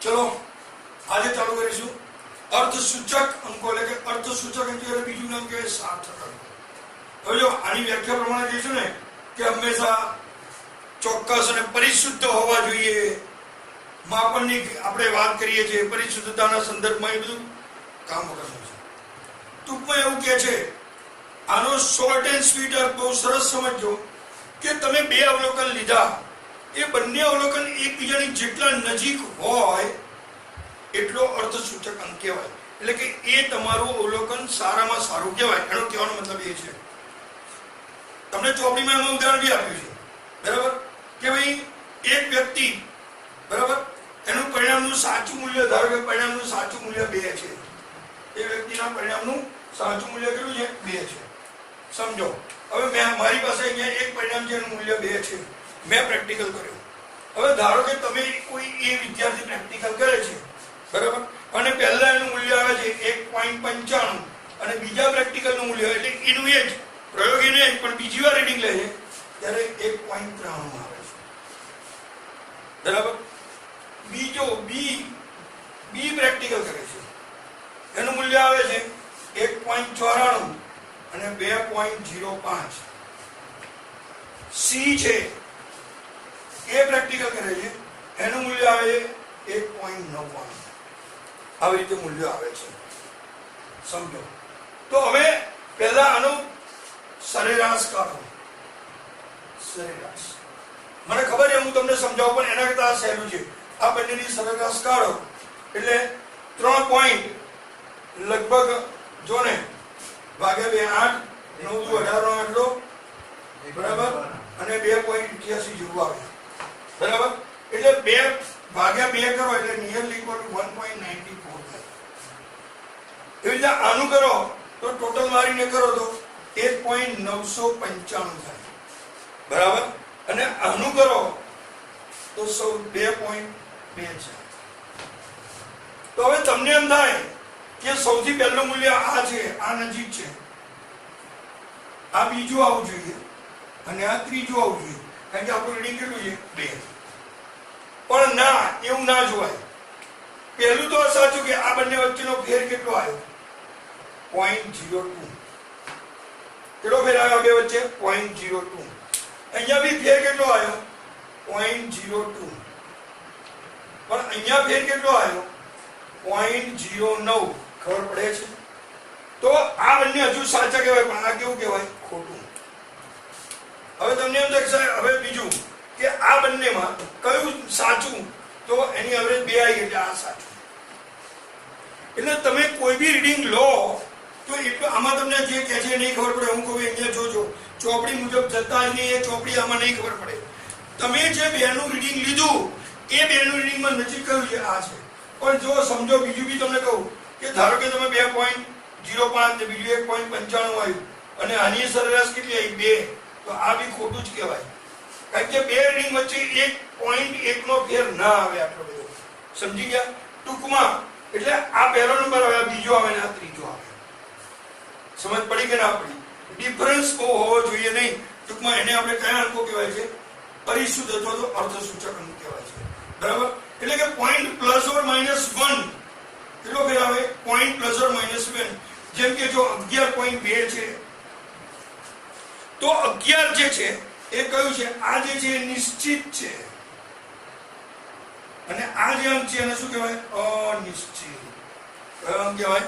चलो आज चालू करीशू अर्थसूचक अंको એટલે કે અર્થસૂચક અંકો એટલે બીજું નામ કે સાર્થક અંકો। હવે જો આની વ્યાખ્યા પ્રમાણે કહીશું ને કે હંમેશા ચોક્કસ અને પરિશુદ્ધ હોવા જોઈએ। માપનની આપણે વાત કરીએ છીએ, પરિશુદ્ધતાના સંદર્ભમાં એ બધું કામ કરવાનું છે। ટૂંકમાં એવું કહે છે, આનો શોર્ટ એન્ડ સ્વીટ અર્થ બહુ સરસ સમજો કે તમે બે અવલોકન લીધા, એ બંને અવલોકન એકબીજાની જેટલા નજીક હોય એટલો અર્થસૂચક અંક કહેવાય। એટલે કે એ તમારું અવલોકન સારામાં સારું કહેવાય। એનો કહેવાનો મતલબ એ છે, તમને ચોપડીમાં એમાં ઉદાહરણ બી આપ્યું છે, બરાબર, કે ભાઈ એક વ્યક્તિ, બરાબર, એનું પરિણામનું સાચું મૂલ્ય, ધારો કે પરિણામનું સાચું મૂલ્ય 2 છે, એ વ્યક્તિના પરિણામનું સાચું મૂલ્ય કેટલું છે? 2 છે। સમજો, હવે મારી પાસે અહીંયા એક પરિણામ છે, એનું મૂલ્ય 2 છે, મેં પ્રેક્ટિકલ કર્યું। હવે ધારો કે તમે કોઈ એ વિદ્યાર્થી પ્રેક્ટિકલ કરે છે, બરાબર, અને પહેલા એનું મૂલ્ય આવે છે 1.95 અને બીજા પ્રેક્ટિકલનું મૂલ્ય એટલે એનું એ જ પ્રયોગ એને પણ બીજી વાર રીડિંગ લે છે ત્યારે 1.93 આવે છે, બરાબર। બીજો બી પ્રેક્ટિકલ કરે છે, એનું મૂલ્ય આવે છે 1.94 અને 2.05। સી છે એ પ્રેક્ટિકલ કરે છે, એનું મૂલ્ય આવે છે 1.99। આવી રીતે મૂલ્ય આવે છે, સમજો। તો હવે પહેલા આનો સરેરાશ કાઢો। સરેરાશ મને ખબર છે, હું તમને સમજાવું, પણ એના કરતા આ સહેલું છે। આ બંનેની સરેરાશ કાઢો એટલે 3 પોઈન્ટ લગભગ જો ને ભાગ્યા 2 8 9 દુ 18 આટલો, બરાબર, અને 2.88 જેવું આવે, બરાબર। એટલે 2 ભાગ્યા 2 કરો એટલે નિયરલી ઇક્વલ ટુ 1.94 થાય। એવી રીતે આનું કરો તો ટોટલ મારીને કરો તો 1.995 થાય, બરાબર, અને આનું કરો તો 2.2 છે। તો હવે તમને એમ થાય કે સૌથી પહેલું મૂલ્ય આ છે, આ નજીક છે, આ બીજું આવવું જોઈએ અને આ ત્રીજું આવવું જોઈએ, કારણ કે આપણું રીડિંગ કેટલું છે? 2। પણ ના, એવું ના જોવાય। પહેલું તો સાચું કે આ બંને વચ્ચેનો ફેર કેટલો આવ્યો? 0.02। કેટલો ફેર આવ્યો બે વચ્ચે? 0.02। અહીંયા બી ફેર કેટલો આવ્યો? 0.02। પણ અહીંયા ફેર કેટલો આવ્યો? 0.09। ખબર પડે છે? તો આ બંને હજુ સાચા કહેવાય, પણ આ કેવું કહેવાય? ખોટું। હવે તમને એમ થશે, હવે બીજું કે આ બંનેમાં કયું સાચું? તો એની એવરેજ 2 આવી એટલે આ સાચું। એટલે તમે કોઈ બી રીડિંગ લો તો એટલું આમાં તમને જે કહે છે નહીં ખબર પડે, હું કહું અહીંયા જોજો, ચોપડી મુજબ જતા જ નહીં, એ ચોપડી આમાં નહીં ખબર પડે। તમે જે બેનું રીડિંગ લીધું એ બેનું રીડિંગમાં નજીક કયું છે? આ છે। પણ જો સમજો, બીજું બી તમને કહું કે ધારો કે તમે 2.05 ને બીજું 1.95 આવ્યું અને આની સરેરાશ કેટલી આવી? 2। તો આ બી ખોટું જ કહેવાય, કારણ કે બે રીડિંગ વચ્ચે 1.1 નો ફેર ના આવે આટલો બધો। સમજી ગયા? ટૂંકમાં એટલે આ પહેલો નંબર આવે, આ બીજો આવે ને આ ત્રીજો આવે। સમજ પડી કે ના પડી? ડિફરન્સ બહુ હોવો જોઈએ નહીં। ટૂંકમાં એને આપણે કયા અંકો કહેવાય છે? પરિશુદ્ધ અથવા તો અર્થસૂચક અંક કહેવાય છે, બરાબર। એટલે કે પોઈન્ટ પ્લસ ઓર માઇનસ 1 કેટલો ફેર આવે? Point plus or minus 1। જેમ કે જો 11.2 છે તો 11 જે છે એ કયું છે? આ જે છે નિશ્ચિત છે, અને આ જે અંક છે એને શું કહેવાય? અનિશ્ચિત। કયો અંક કહેવાય?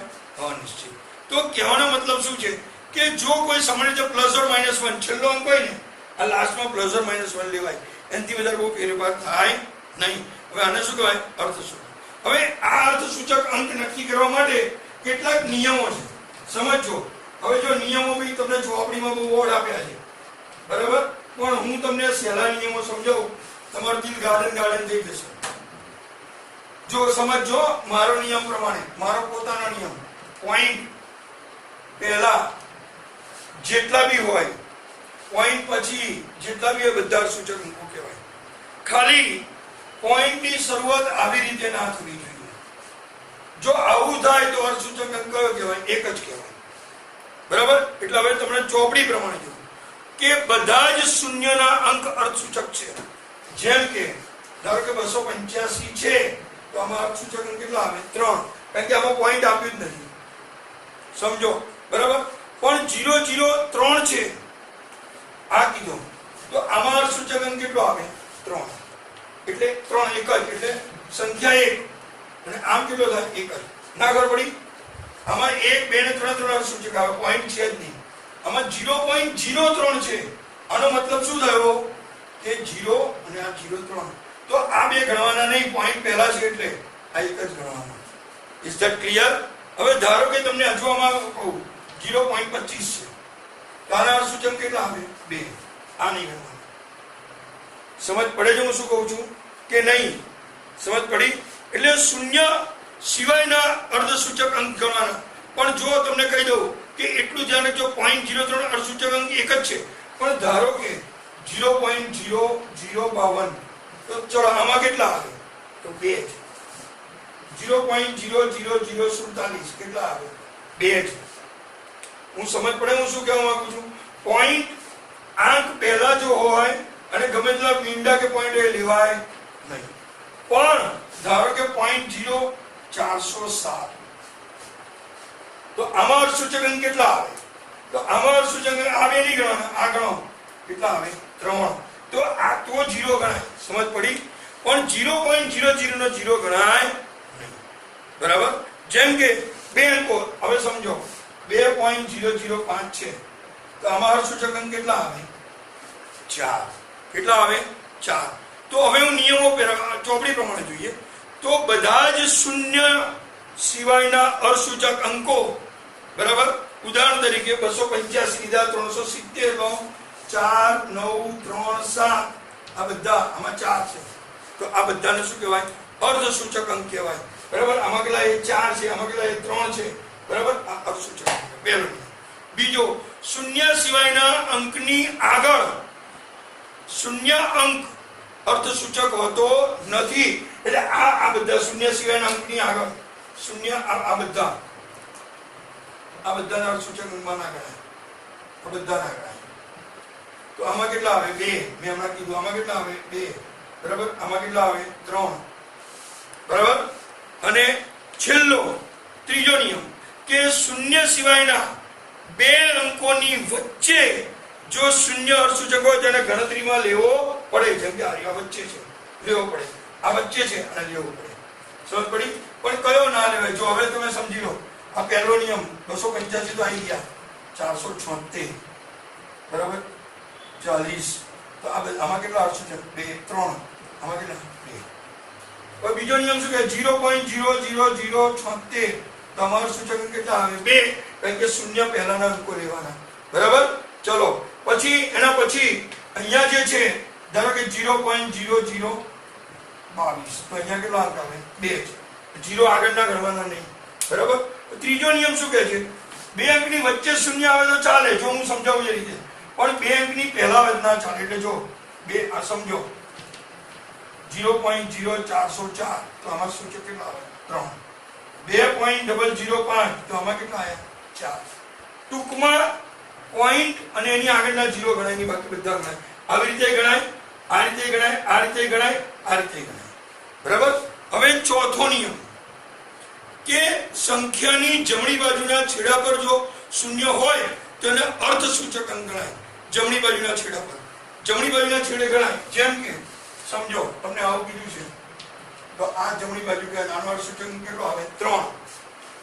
અનિશ્ચિત। તો કહેવાનો મતલબ શું છે કે જો કોઈ સમય જે પ્લસ ઓર માઇનસ 1 છેલ્લો અંક હોય ને, આ લાસ્ટમાં પ્લસ ઓર માઇનસ 1 લેવાય, એનાથી વધારે બહુ ફેરફાર થાય નહીં। હવે આને શું કહેવાય? અર્થસૂચક। હવે આ અર્થસૂચક અંક નક્કી કરવા માટે કેટલાક નિયમો છે, સમજો। હવે જો નિયમો બી તમને ચોપડીમાં બહુ બોર્ડ આપ્યા છે, બરાબર, પણ હું તમને સહેલા નિયમો સમજાવું, તમારું દિલ ગાર્ડન થઈ જશે। જો સમજો, મારો નિયમ પ્રમાણે, મારો પોતાનો નિયમ, પોઈન્ટ પહેલા જેટલા બી હોય, પોઈન્ટ પછી જેટલા બી હોય, બધા સૂચક અંકો કહેવાય। ખાલી પોઈન્ટની શરૂઆત આવી રીતે ના થવી જોઈએ। જો આવું થાય તો અર્થસૂચક અંક કયો કહેવાય? એક જ કહેવાય, બરાબર। એટલે હવે તમને ચોપડી પ્રમાણે જો કે બધા જ શૂન્યના અંક અર્થસૂચક છે। જેમ કે ધારો કે 285 છે તો આમાં અર્થસૂચક અંક કેટલા આવે 3, કારણ કે આમાં પોઈન્ટ આપ્યું જ નથી, સમજો બરાબર. પણ 0 0 3 છે આ કીધું, તો આમાં અર્થસૂચક અંક કેટલો આવે 3, એટલે 3 એક જ, એટલે સંખ્યા 1, અને આમ કેટલો થાય 1 જ. ના ખબર પડી? આમાં 1 2 ને 3 3 અર્થસૂચક આવે, પોઈન્ટ છે જ નહીં. આમાં 0.03 છે. આનો મતલબ શું થયો કે 0 અને આ 03, તો આ બે ગણવાના નહીં, પોઈન્ટ પહેલા છે એટલે આ એક જ ગણવાના. Is that clear? હવે ધારો કે તમને હજુ આમાં કહું 0.25 છે, તો આના અર્થસૂચક કેટલા આવે 2, આ નહીં ગણવાના. સમજ પડે છે હું શું કહું છું કે નહીં? સમજ પડી? એટલે શૂન્ય સિવાયના અર્ધસૂચક અંક ગણવાના. પણ જો તમને કહી દઉં કે એટલું ધ્યાન રાખજો, 0.03 અર્ધસૂચક અંક એક જ છે, પણ ધારો કે 0.0052, તો ચલો આમાં કેટલા આવે તો 2 છે. 0.0047 કેટલા આવે 2 છે. હું સમજ પડે હું શું કહેવા માંગુ છું? પોઈન્ટ આંક પહેલા જો હોય અને ગમે તેટલા મીંડા કે પોઈન્ટ એ લેવાય નહીં. પણ ધારો કે 0.0407, તો આમાં અર્થસૂચક અંક કેટલા આવે? તો આમાં અર્થસૂચક અંક આ બે નહીં ગણવાના, આ ગણો કેટલા આવે 3, તો આ તો 0 ગણાય. સમજ પડી? પણ 0.00 નો 0 ગણાય નહીં, બરાબર. જેમ કે બે અંકો, હવે સમજો 2.005 છે, તો આમાં અર્થસૂચક અંક કેટલા આવે 4. કેટલા આવે 4. તો હવે હું નિયમો ચોપડી પ્રમાણે જોઈએ તો બધા જ શૂન્ય સિવાયના અર્થસૂચક અંકો, બરાબર. ઉદાહરણ તરીકે 285 લીધા, 370 લો, 4 9 3 7, આ બધા આમાં 4 છે, તો આ બધાને શું કહેવાય? અર્ધસૂચક અંક કહેવાય, બરાબર. આમાં કેટલા 4 છે, આમાં કેટલા 3 છે, બરાબર. આ અર્ધસૂચક અંક પહેલો. બીજો, શૂન્ય સિવાયના અંકની આગળ શૂન્ય અંક અર્થસૂચક હોતો નથી. એટલે આ બધા શૂન્ય સિવાયના અંકની આગળ શૂન્ય, આ બધાના અર્થસૂચક અંકમાં ના ગણાય, આ બધા ના ગણાય. તો આમાં કેટલા આવે 2, મેં હમણાં કીધું. આમાં કેટલા આવે 2, બરાબર. આમાં કેટલા આવે 3, બરાબર. અને છેલ્લો ત્રીજો નિયમ કે શૂન્ય સિવાયના બે અંકોની વચ્ચે જો શૂન્ય અર્થસૂચક હોય તેને ગણતરીમાં લેવો પડે. જેમ કે આ વચ્ચે છે, લેવો પડે. આ વચ્ચે છે અને લેવો પડે. સમજ પડી? પણ કયો ના લેવાય? જો હવે તમે સમજી લો, આ પહેલો નિયમ 285 તો આવી ગયા, 476, બરાબર, 40, તો આમાં કેટલા અર્થસૂચક 2 3, આમાં કેટલા 2. હવે બીજો નિયમ શું કહે? 0.00076, તો અમારું સૂચક કેટલા આવે 2, કારણ કે શૂન્ય પહેલાના અંકો લેવાના, બરાબર. ચલો પછી એના પછી અહીંયા જે છે, ધારો કે 0.0022, તો અહીંયા કેટલા અંક આવે 2 છે. 0 આગળના ગણવાના નહીં, બરાબર. ત્રીજો નિયમ શું કહે છે? બે અંકની વચ્ચે શૂન્ય આવે તો ચાલે, જો હું સમજાવું એ રીતે. પણ બે અંકની પહેલા આવે ના ચાલે. એટલે જો બે આ સમજો 0.0404, તો આમાં સૂચક કેટલા આવે 3. 2.005, તો આમાં કેટલા આવ્યા 4. ટૂંકમાં પોઈન્ટ અને એની આગળના 0 ગણાય નહીં, બાકી બધા ગણાય. આવી રીતે ગણાય, આ રીતે ગણાય, આ રીતે ગણાય, આ રીતે ગણાય, બરાબર. હવે ચોથો નિયમ કે સંખ્યાની જમણી બાજુના છેડા પર જો શૂન્ય હોય તો એને અર્ધસૂચક અંક ગણાય. જમણી બાજુના છેડા પર, જમણી બાજુના છેડે ગણાય. જેમ કે સમજો તમને આવું કીધું છે, તો આ જમણી બાજુ કે આનો અર્ધસૂચક અંક કેટલો આવે 3.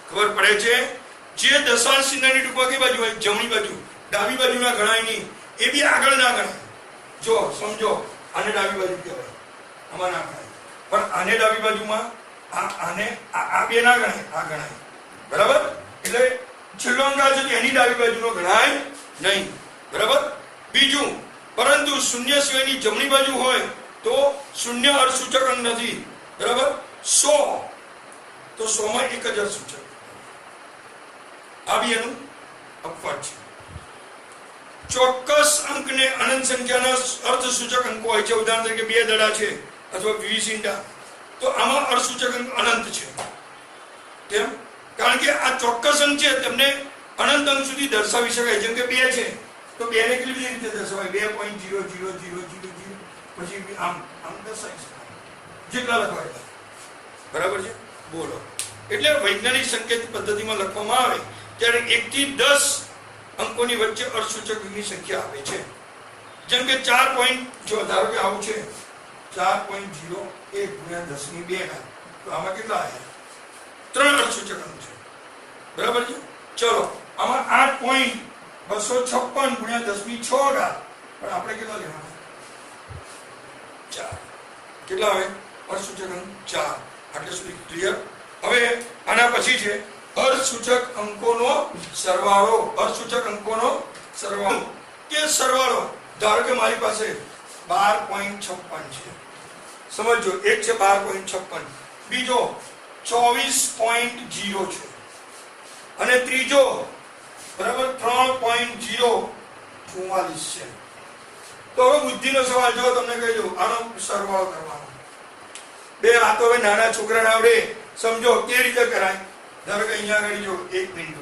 ખબર પડે છે? જે દશાંશ ચિહ્નની ટૂંકમાં કઈ બાજુ હોય? જમણી બાજુ. ડાબી બાજુના ગણાય નહીં, એ બી આગળ ના ગણાય. જો સમજો, આને ડાબી બાજુ કહેવાય, આમાં ના ગણાય. પણ આને ડાબી બાજુમાં આને આ બે ના ગણાય, આ ગણાય, બરાબર. એટલે છેલ્લો અંક છે એની ડાબી બાજુનો ગણાય નહીં, બરાબર. બીજું, પરંતુ શૂન્ય સિવાયની જમણી બાજુ હોય તો શૂન્ય અર્થસૂચક અંક નથી, બરાબર. 100, તો 100 માં એક જ અર્થસૂચક, આ બી એનું અપવાદ છે. ચોક્કસ અંકને અનંત સંખ્યાના અર્થસૂચક અંકો હોય છે. ઉદાહરણ તરીકે 2 દડા છે અથવા 20 ઈંડા, તો આમાં અર્થસૂચક અંક અનંત છે. કેમ? કારણ કે આ ચોક્કસ અંક છે, તમને અનંત અંક સુધી દર્શાવી શકાય. જેમ કે 2 છે, તો 2 ને કેવી રીતે દર્શાવાય? 2.00000, પછી આમ આમ દર્શાવી શકાય, જેટલા લખવાય. બરાબર છે? બોલો. એટલે વૈજ્ઞાનિક સંકેત પદ્ધતિમાં લખવામાં આવે ત્યારે 1 થી 10 અંકોની વચ્ચે અર્થસૂચકની સંખ્યા આવે છે. જેમ કે 4 પોઈન્ટ, જો ધારો કે આવું છે 4.01 ગુણ્યા 10 ની 2 ઘાત, તો આમાં કેટલા આવ્યા? 3 અર્થસૂચક અંક છે. બરાબર છે? ચલો આમાં 8.256 ગુણ્યા 10 ની 6 ઘાત, પણ આપણે કેટલા લેવાના? 4. કેટલા આવે અર્થસૂચક અંક? 4. આટલે સુધી ક્લિયર? હવે આના પછી છે અર્થસૂચક અંકોનો સરવાળો. અર્થસૂચક અંકોનો સરવાળો કે સરવાળો. ધારો કે મારી પાસે 12.56 છે, સમજો. એક છે 12.56, બીજો 24.0 છે, અને ત્રીજો બરાબર 3.044 છે. તો હવે બુદ્ધિનો સવાલ, જો તમને કહી દઉં આનો સરવાળો કરવાનો. બે આ તો હવે નાના છોકરાને આવડે, સમજો કેવી રીતે કરાય. ધારો કે અહીંયા આગળ જો 1 બિંદુ,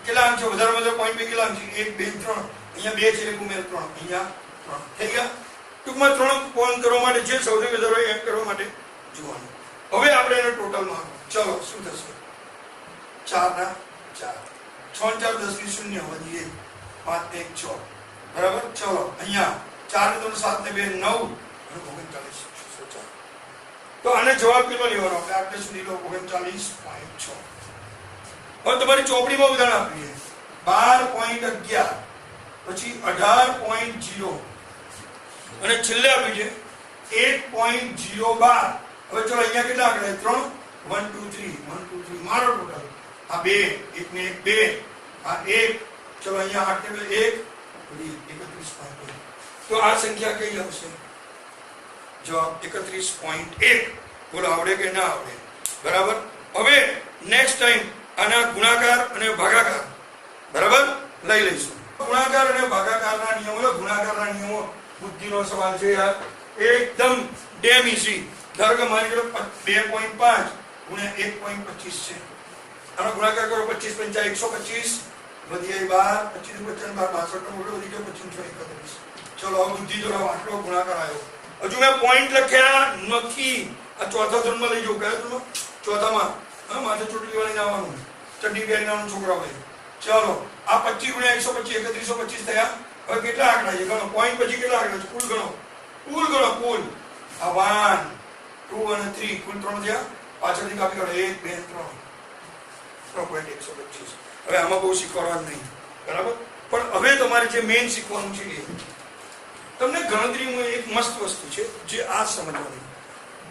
કેટલા અંક છે? વધારે વધારે પોઈન્ટ બે કેટલા અંક છે? 1 2 3. અહીંયા 2 છે એટલે ઉમેર 3, અહીંયા 3 થઈ ગયા. ટૂંકમાં 3 પોઈન્ટ કરવા માટે જે સૌથી વધારે એમ કરવા માટે જોવાનું. હવે આપણે એને ટોટલમાં, ચલો શું થશે? 4 ના 4, 6 4 10 ની 0 વધી 1, 5 ને 1 6. બરાબર? ચલો અહીંયા 4 ને 3 7 ને 2 9 અને 39. તો આને જવાબ કેટલો લેવાનો? આપણે આટલે સુધી લો 39.6. હવે તમારી ચોપડીમાં ઉદાહરણ આપીએ 12.11, પછી 18.0 અને છેલ્લે આપ્યું છે 1.012. હવે ચલો અહીંયા કેટલા આંકડા? 3 1 2 3 1 2 3 મારો ટોટલ આ 2, 1 ને 1 2, આ 1, ચલો અહીંયા 8 ને 1 31.1. તો આ સંખ્યા કઈ આવશે? જવાબ 31.1. બોલો આવડે કે ના આવડે? બરાબર. હવે નેક્સ્ટ ટાઈમ આના ગુણાકાર અને ભાગાકાર બરાબર લઈ લઈશું. ગુણાકાર અને ભાગાકારના નિયમો, ગુણાકારના નિયમો બુદ્ધિનો સવાલ છે યાર, એકદમ ડેમ ઈઝી. ધારો કે માની લો 2.5 ગુણ્યા 1.25 છે, આનો ગુણાકાર કરો 25 5 125 વધી 12, 25 12 62 મોટો વધી ગયો 25 31. ચલો હવે બુદ્ધિ જોડો આટલો ગુણાકાર આવ્યો. હજુ મેં પોઈન્ટ લખ્યા નથી. આ ચોથા ધોરણમાં લઈ જાઉં. કયા ધોરણમાં? ચોથામાં. હા, માથે ચોટલી વાળીને આવવાનું, ચડ્ડી પહેરીને છોકરા હોય. ચલો આ 25 ગુણ્યા 125 3125 થયા. હવે કેટલા આંકડા છે ગણો? પોઈન્ટ પછી કેટલા આંકડા છે? કુલ ગણો, કુલ ગણો, કુલ. આ 1 2 અને 3 કુલ 3 થયા. પાછળથી કાપી કાઢો 1 2 3 3.125. હવે આમાં બહુ શીખવાનું નહીં, બરાબર. પણ હવે તમારે જે મેઇન શીખવાનું છે એ તમને ગણતરીમાં એક મસ્ત વસ્તુ છે જે આ સમજવાની.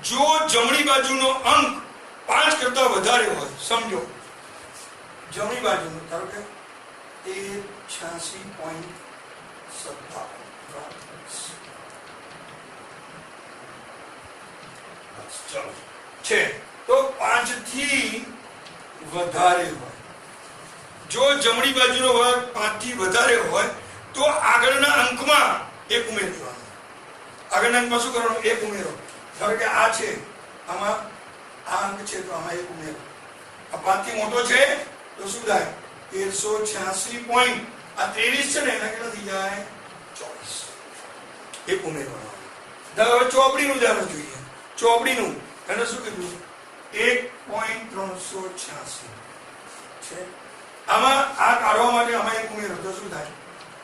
જો જમણી બાજુનો અંક 5 કરતા વધારે હોય, સમજો જમણી બાજુનો, ધારો કે 86.57 છે, તો 5 થી વધારે હોય. જો જમણી બાજુનો વર્ગ 5 થી વધારે હોય તો આગળના અંકમાં 1 ઉમેરી દેવાનો. આગળના અંકમાં શું કરવાનું? 1 ઉમેરો. ધારો કે આ છે, આમાં આ અંક છે તો આમાં 1 ઉમેરો. આ 5 થી મોટો છે તો શું થાય? 1386 પોઈન્ટ. આ 23 છે ને એના કેટલા થઈ જાય? 24. 1 ઉમેરવાનો. હવે ચોપડીનું ઉદાહરણ જોઈએ. ચોપડીનું એને શું કીધું? 1.386 છે. આમાં આ કાઢવા માટે આમાં 1 ઉમેરો તો શું થાય?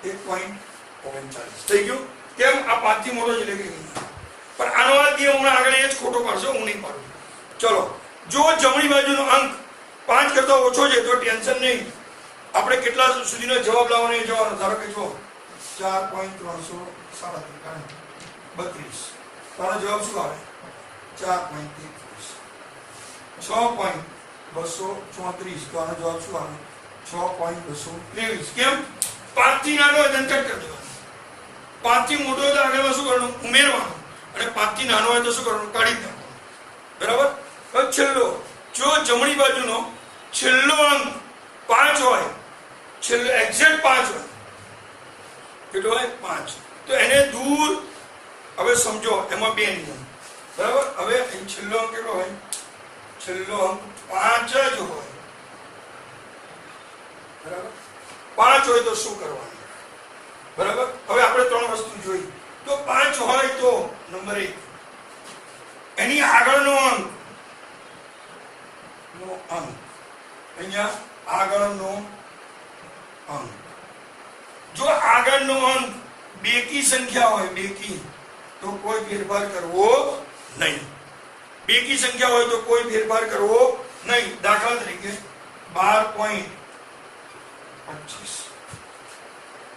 1.39 થઈ ગયું. કેમ? આ 5 થી મોટો છે એટલે કે. પણ આનો અર્થ એ હમણાં આગળ એ જ ખોટો પાડશો, હું નહીં પાડું. ચલો, જો જમણી બાજુનો અંક 5 કરતા ઓછો છે તો ટેન્શન નહીં. આપણે કેટલા સુધીનો જવાબ લાવવાનો એ જવાનો. ધારો કે જો 4.332. તારો જવાબ શું આવે? 4.33. 6.234. તો આનો જવાબ શું આવે? 6.223. કેમ? 5 થી નાનો હોય તો કટ કરી દેવાનો. 5 થી મોટો હોય તો આગળમાં શું કરવાનું? ઉમેરવાનું. અને 5 થી નાનો હોય તો શું કરવાનું? કાઢી નાખવાનું. બરાબર. હવે છેલ્લો, જો જમણી બાજુનો છેલ્લો અંક 5 હોય, છેલ્લો એક્ઝેક્ટ 5 હોય, કેટલો હોય? 5, તો એને દૂર. હવે સમજો એમાં 2 નિયમ. બરાબર. હવે અહીં છેલ્લો અંક કેટલો હોય? છેલ્લો અંક 5 જ હોય. બરાબર. 5 હોય તો શું કરવાનું? બરાબર. હવે આપણે 3 વસ્તુ જોઈ. તો 5 હોય તો નંબર 1 એની આગળનો અંક અંક, અહીંયા આગળનો અંક. જો આગળનો અંક બેકી સંખ્યા હોય, બેકી, તો કોઈ ફેરફાર કરવો નહીં. બેકી સંખ્યા હોય તો કોઈ ફેરફાર કરવો નહીં. દાખલા તરીકે 12.25,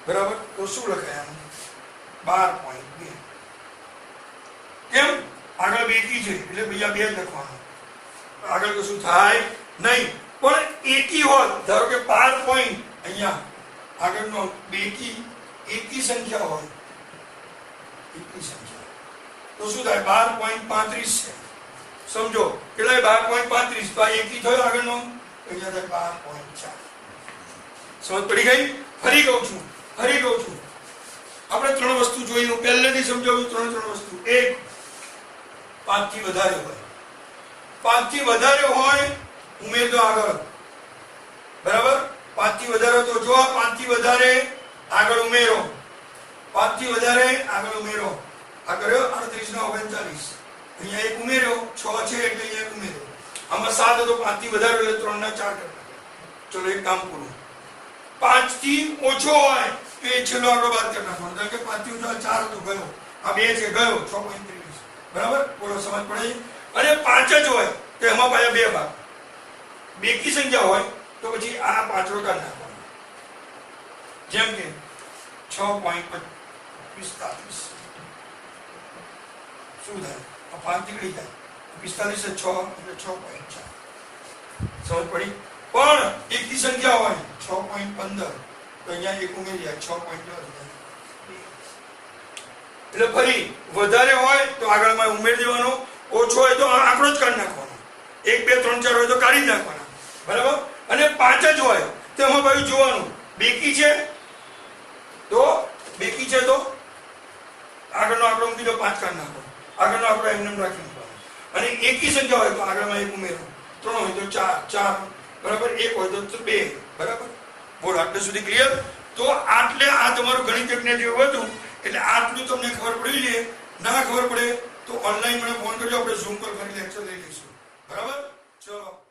બરાબર, તો શું લખાય આનું? 12.2. કેમ? આગળ બેકી છે એટલે બીજા 2 જ લખવાનું, આગળ તો શું થાય નહીં. પણ એકી હોત, ધારો કે 12 પોઈન્ટ, અહીંયા આગળનો બેકી એકી સંખ્યા હોય, એકી સંખ્યા, તો શું થાય? 12.35 છે. સમજો કેટલા? 12.35. તો આ એકી થયો આગળનો, અહીંયા થાય 12.4. સમજ પડી ગઈ? ફરી કહું છું, આપણે 3 વસ્તુ જોઈ, હું પહેલેથી સમજાવું. 3 વસ્તુ. એક, 5 થી વધારે હોય, 5 થી વધારે હોય ઉમેર દો આગળ, બરાબર. 5 થી વધારે, તો જો આ 5 થી વધારે આગળ ઉમેરો, 5 થી વધારે આગળ ઉમેરો. આ કર્યો 38 નો 39, અહીંયા એક ઉમેર્યો, 6 છે એટલે અહીંયા એક ઉમેરો. આમાં 7 હતો, 5 થી વધારે એટલે 3 ના 4 કરતા. ચલો એક કામ પૂરું. 5 થી ઓછો હોય તો એ છેલ્લો આગળ બાદ કરી નાખવાનો. કારણ કે 5 થી ઓછો 4 હતો, ગયો. આ 2 છે, ગયો 6.23, બરાબર. બોલો, સમજ પડે? અને 5 જ હોય તો એમાં પાછા 2 ભાગ. બેકી સંખ્યા હોય તો પછી આ 5 કાઢી નાખવાનો. જેમ કે 6.45, શું થાય? આ 5 નીકળી જાય, 45 છે, 6 એટલે 6.4. સમજ પડી? પણ એકી સંખ્યા હોય 6.15, તો અહીંયા એક ઉમેરી જાય, 6.10. એટલે ફરી વધારે હોય તો આગળમાં ઉમેરી દેવાનો, ઓછો હોય તો આંકડો જ કાઢી નાખવાનો. 1, 2, 3, 4 હોય તો કાઢી જ નાખવાના, બરાબર. અને 5 જ હોય તો એમાં ભાઈ જોવાનું, બેકી છે તો આગળનો આંકડો મૂકી દો, 5 કાઢી નાખો. આગળનો આંકડો એમને રાખી નાખવાનો. અને એકી સંખ્યા હોય તો આગળમાં એક ઉમેરો, 3 હોય તો 4, બરાબર. 1 હોય તો 2, બરાબર. બોલો, આટલે સુધી ક્લિયર? તો આટલે આ તમારું ગણિત જેવું હતું. એટલે આટલું તમને ખબર પડી લે. ના ખબર પડે તો ઓનલાઈન મને ફોન કરજો, આપણે ઝૂમ પર ફરી લેક્ચર લઈ લઈશું, બરાબર. ચલો.